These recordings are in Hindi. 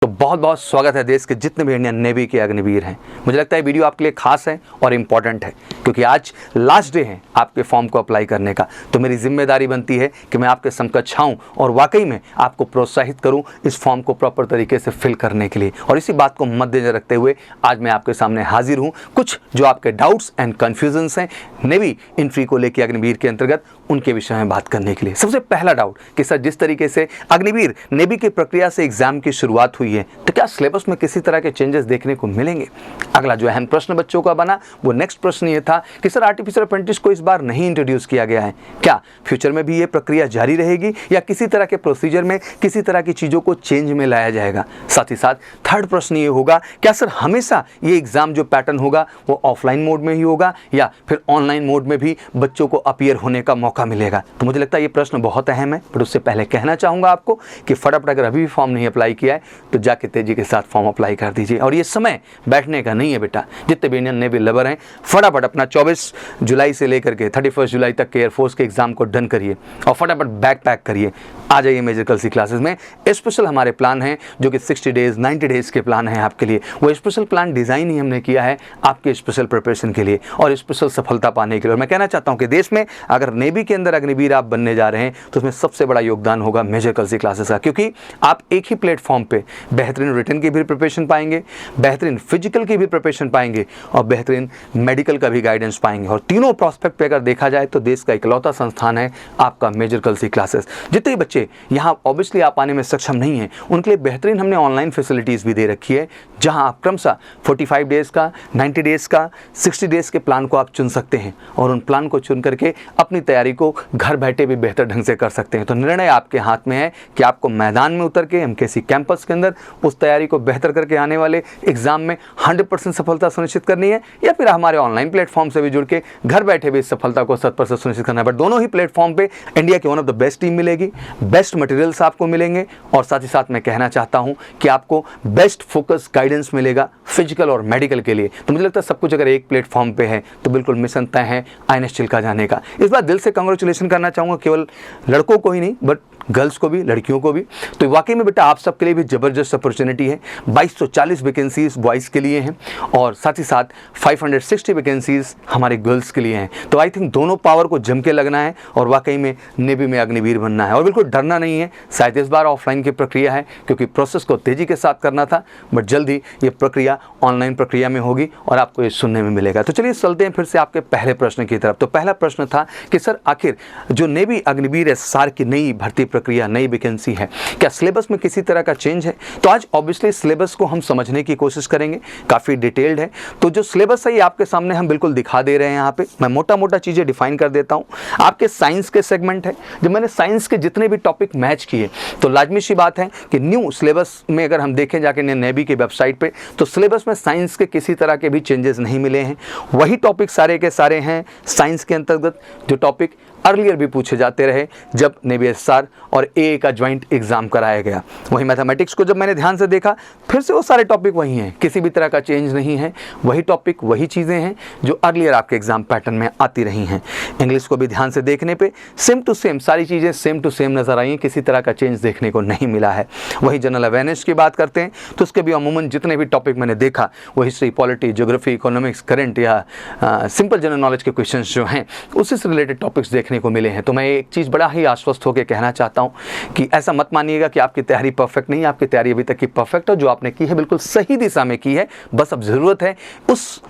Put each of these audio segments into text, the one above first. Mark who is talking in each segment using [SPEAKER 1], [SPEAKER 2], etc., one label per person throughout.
[SPEAKER 1] तो बहुत बहुत स्वागत है देश के जितने भी इंडियन नेवी के अग्निवीर हैं। मुझे लगता है वीडियो आपके लिए खास है और इम्पॉर्टेंट है क्योंकि आज लास्ट डे है आपके फॉर्म को अप्लाई करने का। तो मेरी जिम्मेदारी बनती है कि मैं आपके समकक्ष आऊं और वाकई में आपको प्रोत्साहित करूं इस फॉर्म को प्रॉपर तरीके से फिल करने के लिए। और इसी बात को मद्देनजर रखते हुए आज मैं आपके सामने हाजिर हूँ। कुछ जो आपके डाउट्स एंड कन्फ्यूजन्स हैं नेवी एंट्री को लेकर अग्निवीर के अंतर्गत, उनके विषय में बात करने के लिए। सबसे पहला डाउट कि सर जिस तरीके से अग्निवीर नेवी की प्रक्रिया से एग्जाम की शुरुआत हुई है तो क्या सिलेबस में किसी तरह के चेंजेस देखने को मिलेंगे। अगला जो अहम प्रश्न बच्चों का बना वो नेक्स्ट प्रश्न ये था कि सर आर्टिफिशियल अप्रेंटिस को इस बार नहीं इंट्रोड्यूस किया गया है, क्या फ्यूचर में भी ये प्रक्रिया जारी रहेगी या किसी तरह के प्रोसीजर में किसी तरह की चीज़ों को चेंज में लाया जाएगा। साथ ही साथ थर्ड प्रश्न ये होगा क्या सर हमेशा ये एग्जाम जो पैटर्न होगा वो ऑफलाइन मोड में ही होगा या फिर ऑनलाइन मोड में भी बच्चों को अपीयर होने का मौका मिलेगा। तो मुझे लगता है ये प्रश्न बहुत अहम है, बट उससे पहले कहना चाहूँगा आपको कि फटाफट अगर अभी भी फॉर्म नहीं अप्लाई किया है तो जाके तेजी के साथ फॉर्म अप्लाई कर दीजिए। और ये समय बैठने का नहीं है बेटा, जितने भी इंडियन नेवी लवर हैं फटाफट अपना 24 जुलाई से लेकर के 31 जुलाई तक के एयरफोर्स के एग्जाम को डन करिए और फटाफट बैग पैक करिए, आ जाइए मेजर कल सी क्लासेस में। स्पेशल हमारे प्लान हैं जो कि 60 डेज 90 डेज के प्लान हैं आपके लिए। वो स्पेशल प्लान डिज़ाइन ही हमने किया है आपके स्पेशल प्रिपरेशन के लिए और स्पेशल सफलता पाने के लिए। और मैं कहना चाहता हूँ कि देश में अगर नेवी के अंदर अग्निवीर आप बनने जा रहे हैं तो उसमें सबसे बड़ा योगदान होगा मेजर कल सी क्लासेस का, क्योंकि आप एक ही प्लेटफॉर्म पे बेहतरीन रिटन की भी प्रिपरेशन पाएंगे, बेहतरीन फिजिकल की भी प्रिपरेशन पाएंगे और बेहतरीन मेडिकल का भी गाइडेंस पाएंगे। और तीनों प्रोस्पेक्ट पे अगर देखा जाए तो देश का इकलौता संस्थान है आपका मेजर कल सी क्लासेस। जितने बच्चे यहाँ ऑब्वियसली आप आने में सक्षम नहीं हैं उनके लिए बेहतरीन हमने ऑनलाइन फैसिलिटीज़ भी दे रखी है, जहाँ आप क्रमशः 45 डेज़ का, 90 डेज़ का, 60 डेज़ के प्लान को आप चुन सकते हैं और उन प्लान को चुन करके अपनी तैयारी को घर बैठे भी बेहतर ढंग से कर सकते हैं। तो निर्णय आपके हाथ में है कि आपको मैदान में उतर के एमकेसी कैंपस के अंदर उस तैयारी को बेहतर करके आने वाले एग्जाम में 100% सफलता सुनिश्चित करनी है या फिर हमारे ऑनलाइन प्लेटफॉर्म से भी जुड़ के घर बैठे भी इस सफलता को 100% सुनिश्चित करना है। बट दोनों ही प्लेटफॉर्म पे इंडिया की one of the best team मिलेगी, बेस्ट मटेरियल्स आपको मिलेंगे और साथ ही साथ मैं कहना चाहता हूं कि आपको बेस्ट फोकस गाइडेंस मिलेगा फिजिकल और मेडिकल के लिए। तो मुझे लगता है सब कुछ अगर एक प्लेटफॉर्म पे है तो बिल्कुल मिशन तय है INS चिल्का जाने का। इस बार दिल से कांग्रेचुलेशन करना चाहूँगा केवल लड़कों को ही नहीं बट गर्ल्स को भी, लड़कियों को भी। तो वाकई में बेटा आप सबके लिए भी ज़बरदस्त अपॉर्चुनिटी है। 2240 वैकेंसीज बॉयज़ के लिए हैं और साथ ही साथ 560 वैकेंसीज हमारे गर्ल्स के लिए हैं। तो आई थिंक दोनों पावर को जम के लगना है और वाकई में नेवी में अग्निवीर बनना है और बिल्कुल डरना नहीं है। शायद इस बार ऑफलाइन की प्रक्रिया है क्योंकि प्रोसेस को तेज़ी के साथ करना था, बट जल्दी ये प्रक्रिया ऑनलाइन प्रक्रिया में होगी और आपको ये सुनने में मिलेगा। तो चलिए चलते हैं फिर से आपके पहले प्रश्न की तरफ। तो पहला प्रश्न था कि सर आखिर जो नेवी अग्निवीर SSR की नई भर्ती प्रक्रिया, नई वैकेंसी है, क्या सिलेबस में किसी तरह का चेंज है। तो आज ऑब्वियसली सिलेबस को हम समझने की कोशिश करेंगे, काफ़ी डिटेल्ड है। तो जो सिलेबस है ये आपके सामने हम बिल्कुल दिखा दे रहे हैं। यहाँ पे मैं मोटा मोटा चीज़ें डिफाइन कर देता हूँ। आपके साइंस के सेगमेंट है, जब मैंने साइंस के जितने भी टॉपिक मैच किए तो लाजमी सी बात है कि न्यू सिलेबस में अगर हम देखें जाके नेवी की वेबसाइट पर तो सिलेबस में साइंस के किसी तरह के भी चेंजेस नहीं मिले हैं। वही टॉपिक सारे के सारे हैं साइंस के अंतर्गत जो टॉपिक अर्लियर भी पूछे जाते रहे जब नेवी SSR और AA का ज्वाइंट एग्जाम कराया गया। वही मैथमेटिक्स को जब मैंने ध्यान से देखा फिर से वो सारे टॉपिक वही हैं, किसी भी तरह का चेंज नहीं है। वही टॉपिक वही चीज़ें हैं जो अर्लियर आपके एग्जाम पैटर्न में आती रही हैं। इंग्लिश को भी ध्यान से देखने पे सेम टू सेम सारी चीज़ें सेम टू सेम नज़र आई हैं, किसी तरह का चेंज देखने को नहीं मिला है। वही जनरल अवेयरनेस की बात करते हैं तो उसके भी अमूमन जितने भी टॉपिक मैंने देखा वो history, polity, geography, economics, current या सिंपल जनरल नॉलेज के क्वेश्चन जो हैं उससे से रिलेटेड टॉपिक्स देखने को मिले हैं। तो मैं एक चीज़ बड़ा ही आश्वस्त होकर कहना चाहता हूं कि ऐसा मत मानिएगा कि आपकी तैयारी परफेक्ट नहीं है। आपकी तैयारी अभी तक की परफेक्ट है, जो आपने की है बिल्कुल सही दिशा में की है। बस अब ज़रूरत है उस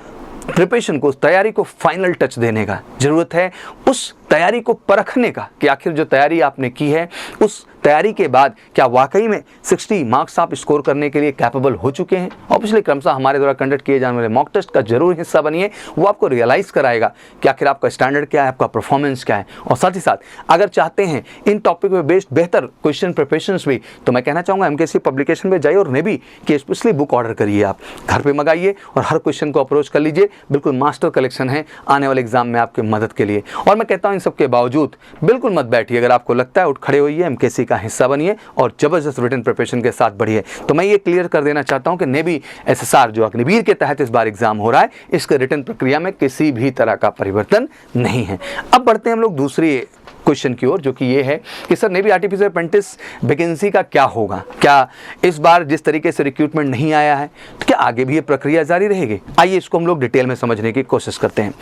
[SPEAKER 1] प्रिपरेशन को, उस तैयारी को फाइनल टच देने का, ज़रूरत है उस तैयारी को परखने का कि आखिर जो तैयारी आपने की है उस तैयारी के बाद क्या वाकई में 60 मार्क्स आप स्कोर करने के लिए कैपेबल हो चुके हैं। ऑब्वियसली क्रमशः हमारे द्वारा कंडक्ट किए जाने वाले मॉक टेस्ट का जरूर हिस्सा बनिए, वो आपको रियलाइज़ कराएगा कि आखिर आपका स्टैंडर्ड क्या है, आपका परफॉर्मेंस क्या है। और साथ ही साथ अगर चाहते हैं इन टॉपिक में बेस्ड बेहतर क्वेश्चन प्रिपरेशंस भी तो मैं कहना चाहूँगा एमकेसी पब्लिकेशन में जाइए और नेवी की स्पेशली बुक ऑर्डर करिए, आप घर पर मंगाइए और हर क्वेश्चन को अप्रोच कर लीजिए। बिल्कुल मास्टर कलेक्शन है आने वाले एग्जाम में आपकी मदद के लिए। और मैं कहता हूँ सब के बावजूद बिल्कुल मत बैठिए। अगर आपको लगता है उठ खड़े होइए, एमकेसी का हिस्सा बनिए और ज़बरदस्त रिटन प्रिपरेशन के साथ बढ़िए। तो मैं ये क्लियर कर देना चाहता हूँ कि नेवी एसएसआर जो अग्निवीर के तहत इस बार एग्जाम हो रहा है, इसके रिटन प्रक्रिया में किसी भी तरह का परिवर्तन नहीं है। अब बढ़ते हैं हम लोग दूसरी क्वेश्चन की ओर, जो कि ये है कि sir navy artificial apprentice vacancy का क्या होगा? क्या इस बार जिस तरीके से रिक्रूटमेंट नहीं आया है तो क्या आगे भी ये प्रक्रिया जारी रहेगी? आइए इसको हम लोग डिटेल में समझने की कोशिश करते हैं।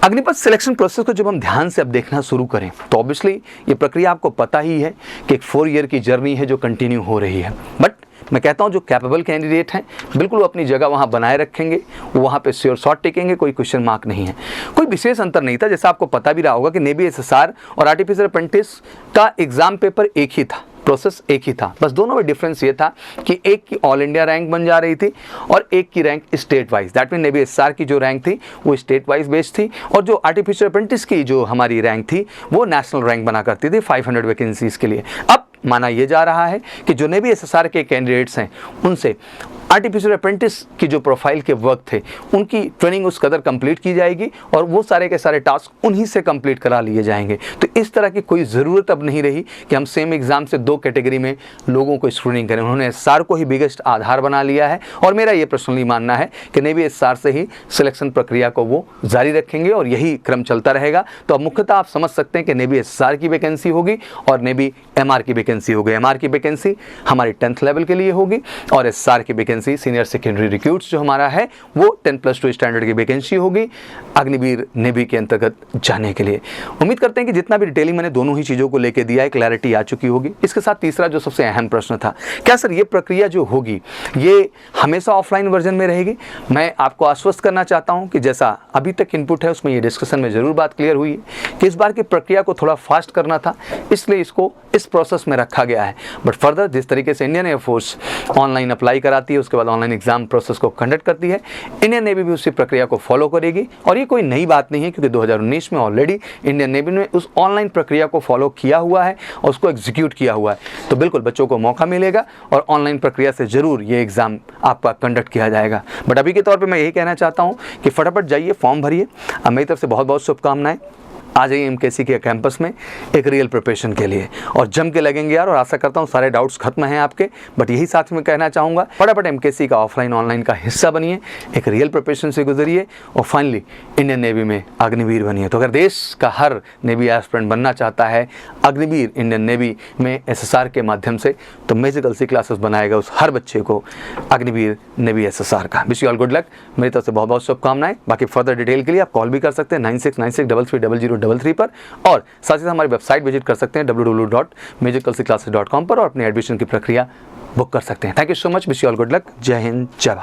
[SPEAKER 1] अग्निपथ सिलेक्शन प्रोसेस को जब हम ध्यान से अब देखना शुरू करें तो ऑब्वियसली ये प्रक्रिया आपको पता ही है कि एक 4 ईयर की जर्नी है जो कंटिन्यू हो रही है। बट मैं कहता हूं जो कैपेबल कैंडिडेट हैं बिल्कुल वो अपनी जगह वहां बनाए रखेंगे, वो वहां पे श्योर शॉट टिकेंगे, कोई क्वेश्चन मार्क नहीं है। कोई विशेष अंतर नहीं था, जैसा आपको पता भी रहा होगा कि नेवी एसएसआर और आर्टिफिशियल अप्रेंटिस का एग्जाम पेपर एक ही था, प्रोसेस एक ही था। बस दोनों में डिफरेंस ये था कि एक की ऑल इंडिया रैंक बन जा रही थी और एक की rank state wise. That mean navy SSR की जो रैंक थी वो स्टेट वाइज बेस्ड थी और जो आर्टिफिशियल अप्रेंटिस की जो हमारी रैंक थी वो नेशनल रैंक बना करती थी 500 वैकेंसीज के लिए। अब माना यह जा रहा है कि जो नेवी एसएसआर के कैंडिडेट्स हैं उनसे आर्टिफिशियल अप्रेंटिस की जो प्रोफाइल के वर्क थे उनकी ट्रेनिंग उस कदर कंप्लीट की जाएगी और वो सारे के सारे टास्क उन्हीं से कंप्लीट करा लिए जाएंगे। तो इस तरह की कोई ज़रूरत अब नहीं रही कि हम सेम एग्जाम से 2 कैटेगरी में लोगों को स्क्रीनिंग करें। उन्होंने एसएसआर को ही बिगेस्ट आधार बना लिया है और मेरा ये पर्सनली मानना है कि नेवी एसएसआर से ही सिलेक्शन प्रक्रिया को वो जारी रखेंगे और यही क्रम चलता रहेगा। तो अब मुख्यतः आप समझ सकते हैं कि नेवी एसएसआर की वैकेंसी होगी और नेवी एमआर की वैकेंसी होगी। एमआर की वैकेंसी हमारी 10th लेवल के लिए होगी और एसएसआर की वैकेंसी सीनियर सेकेंडरी रिक्रूट्स जो हमारा है वो 10+2 स्टैंडर्ड की वैकेंसी होगी अग्निवीर नेवी के अंतर्गत जाने के लिए। उम्मीद करते हैं कि जितना भी डिटेलिंग मैंने दोनों ही चीज़ों को लेकर दिया है क्लैरिटी आ चुकी होगी। इसके साथ तीसरा जो सबसे अहम प्रश्न था, क्या सर ये प्रक्रिया जो होगी ये हमेशा ऑफलाइन वर्जन में रहेगी? मैं आपको आश्वस्त करना चाहता हूँ कि जैसा अभी तक इनपुट है उसमें ये डिस्कशन में ज़रूर बात क्लियर हुई है कि इस बार की प्रक्रिया को थोड़ा फास्ट करना था, इसलिए इसको इस प्रोसेस में रखा गया है। बट फर्दर जिस तरीके से इंडियन एयरफोर्स ऑनलाइन अप्लाई कराती है उसके बाद ऑनलाइन एग्जाम प्रोसेस को कंडक्ट करती है, इंडियन नेवी भी उसी प्रक्रिया को फॉलो करेगी। और ये कोई नई बात नहीं है क्योंकि 2019 में ऑलरेडी इंडियन नेवी ने उस ऑनलाइन प्रक्रिया को फॉलो किया हुआ है और उसको एग्जीक्यूट किया हुआ है। तो बिल्कुल बच्चों को मौका मिलेगा और ऑनलाइन प्रक्रिया से ज़रूर ये एग्ज़ाम आपका कंडक्ट किया जाएगा। बट अभी के तौर पर मैं यही कहना चाहता हूँ कि फटाफट जाइए, फॉर्म भरिए। मेरी तरफ से बहुत बहुत शुभकामनाएं। आ जाइए एमकेसी के कैंपस में एक रियल प्रिपरेशन के लिए और जम के लगेंगे यार। और आशा करता हूँ सारे डाउट्स खत्म हैं आपके। बट यही साथ में कहना चाहूँगा, फटाफट एमकेसी का ऑफलाइन ऑनलाइन का हिस्सा बनिए, एक रियल प्रिपरेशन से गुजरिए और फाइनली इंडियन नेवी में अग्निवीर बनिए। तो अगर देश का हर नेवी एस्पिरेंट बनना चाहता है अग्निवीर इंडियन नेवी में एसएसआर के माध्यम से, तो मैजिकल सी क्लासेस बनाएगा उस हर बच्चे को अग्निवीर नेवी एसएसआर का। Wish you all good luck. मेरी तरफ से बहुत बहुत शुभकामनाएं। बाकी फर्दर डिटेल के लिए आप कॉल भी कर सकते हैं 9696330033 पर और साथ ही हमारी वेबसाइट विजिट कर सकते हैं www.magicalclasses.com पर और अपने एडमिशन की प्रक्रिया बुक कर सकते हैं। Thank you so much. Wish you all good luck. जय हिंद, जय भारत।